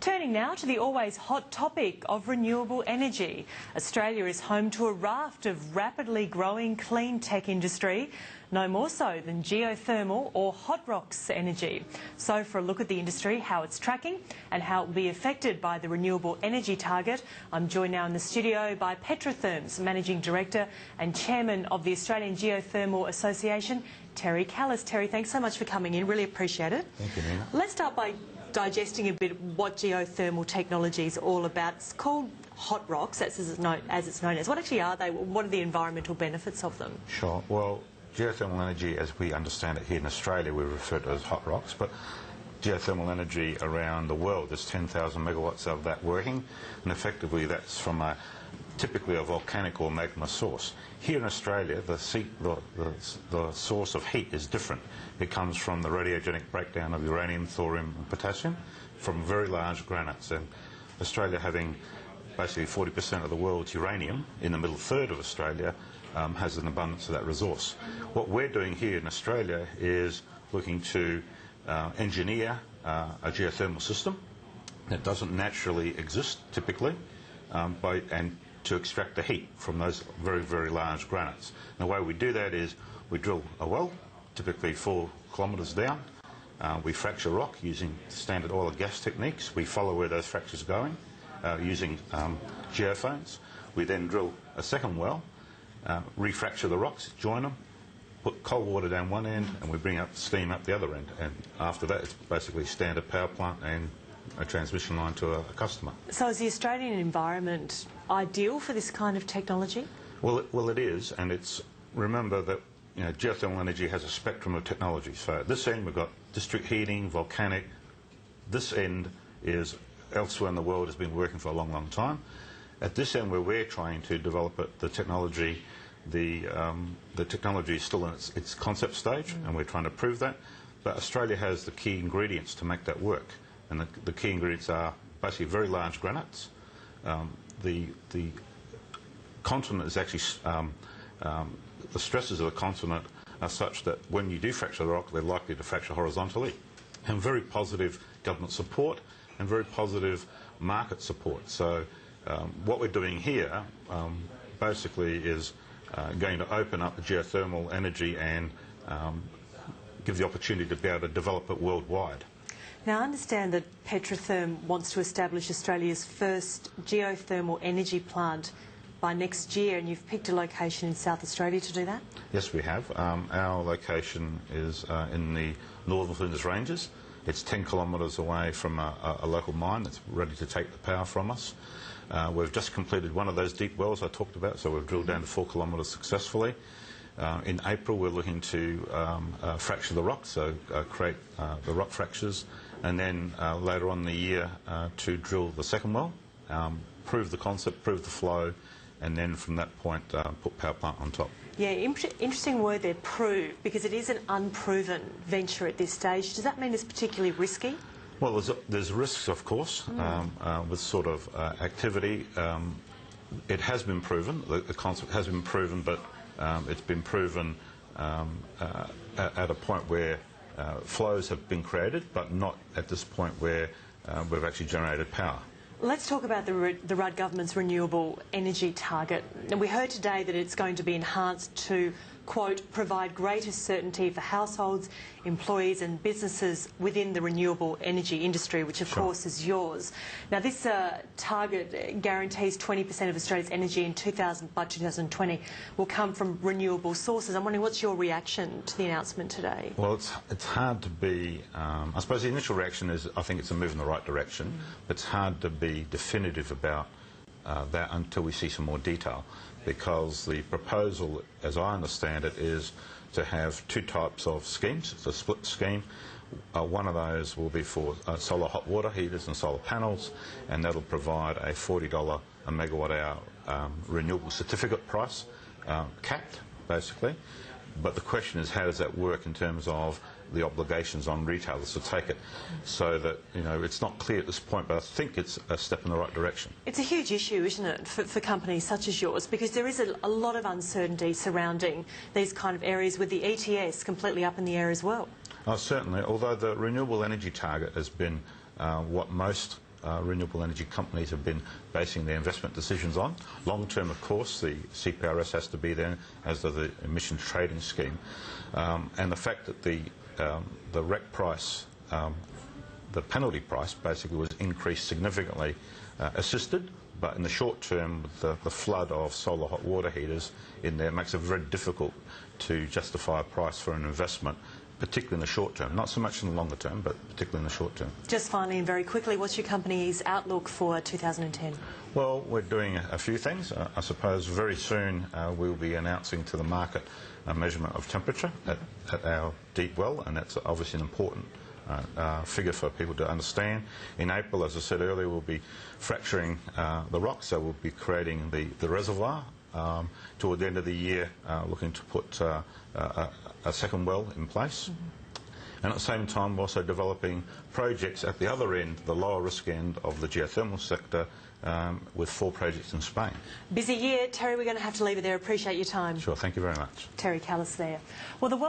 Turning now to the always hot topic of renewable energy. Australia is home to a raft of rapidly growing clean tech industry, no more so than geothermal or hot rocks energy. So for a look at the industry, how it's tracking and how it will be affected by the renewable energy target, I'm joined now in the studio by Petratherm's Managing Director and Chairman of the Australian Geothermal Association, Terry Kallis. Terry, thanks so much for coming in, really appreciate it. Thank you, Nina. Let's start by digesting a bit what geothermal technology is all about. It's called hot rocks, that's as it's known as. What actually are they? What are the environmental benefits of them? Sure. Well, geothermal energy, as we understand it here in Australia, we refer to it as hot rocks, but geothermal energy around the world, there's 10,000 megawatts of that working, and effectively that's from typically a volcanic or magma source. Here in Australia, the source of heat is different. It comes from the radiogenic breakdown of uranium, thorium and potassium from very large granites. And Australia, having basically 40% of the world's uranium in the middle third of Australia, has an abundance of that resource. What we're doing here in Australia is looking to engineer a geothermal system that doesn't naturally exist typically, and to extract the heat from those very, very large granites. And the way we do that is we drill a well, typically 4 kilometres down. We fracture rock using standard oil and gas techniques. We follow where those fractures are going using geophones. We then drill a second well, refracture the rocks, join them, put cold water down one end, and we bring up steam up the other end. And after that, it's basically standard power plant and a transmission line to a customer. So is the Australian environment ideal for this kind of technology? Well, it is, and it's, remember that geothermal energy has a spectrum of technology. So at this end we've got district heating, volcanic. This end is elsewhere in the world has been working for a long, long time. At this end where we're trying to develop it, the technology is still in its concept stage, and we're trying to prove that. But Australia has the key ingredients to make that work. And the key ingredients are basically very large granites. The continent is actually, the stresses of the continent are such that when you do fracture the rock, they're likely to fracture horizontally. And very positive government support and very positive market support. So what we're doing here basically is going to open up the geothermal energy and give the opportunity to be able to develop it worldwide. Now, I understand that Petratherm wants to establish Australia's first geothermal energy plant by next year, and you've picked a location in South Australia to do that? Yes, we have. Our location is in the Northern Flinders Ranges. It's 10 kilometres away from a local mine that's ready to take the power from us. We've just completed one of those deep wells I talked about, so we've drilled down to 4 kilometres successfully. In April we're looking to fracture the rock, so create the rock fractures, and then later on in the year to drill the second well, prove the concept, prove the flow, and then from that point put power plant on top. Yeah, interesting word there, prove, because it is an unproven venture at this stage. Does that mean it's particularly risky? Well, there's risks, of course, with sort of activity. It has been proven, the concept has been proven, but it's been proven at a point where flows have been created, but not at this point where we've actually generated power. Let's talk about the Rudd government's renewable energy target. And we heard today that it's going to be enhanced to, quote, provide greater certainty for households, employees and businesses within the renewable energy industry, which of course is yours. Now this target guarantees 20% of Australia's energy by 2020 will come from renewable sources. I'm wondering, what's your reaction to the announcement today? Well, it's hard to be, I suppose the initial reaction is I think it's a move in the right direction. It's hard to be definitive about that until we see some more detail, because the proposal, as I understand it, is to have 2 types of schemes. It's a split scheme. One of those will be for solar hot water heaters and solar panels, and that'll provide a $40 a megawatt hour renewable certificate price, capped basically. But the question is, how does that work in terms of the obligations on retailers to take it? So that, it's not clear at this point, but I think it's a step in the right direction. It's a huge issue, isn't it, for companies such as yours, because there is a lot of uncertainty surrounding these kind of areas, with the ETS completely up in the air as well. Certainly, although the renewable energy target has been what most renewable energy companies have been basing their investment decisions on. Long term, of course, the CPRS has to be there, as does the emissions trading scheme. And the fact that the REC price, the penalty price, basically was increased significantly, assisted. But in the short term, the flood of solar hot water heaters in there makes it very difficult to justify a price for an investment, particularly in the short term. Not so much in the longer term, but particularly in the short term. Just finally and very quickly, what's your company's outlook for 2010? Well, we're doing a few things. I suppose very soon we'll be announcing to the market a measurement of temperature at our deep well, and that's obviously an important figure for people to understand. In April, as I said earlier, we'll be fracturing the rock, so we'll be creating the reservoir. Toward the end of the year, looking to put a second well in place. And at the same time, we're also developing projects at the other end, the lower risk end of the geothermal sector, with 4 projects in Spain. Busy year. Terry, we're going to have to leave it there. Appreciate your time. Sure, thank you very much. Terry Kallis there. Well, the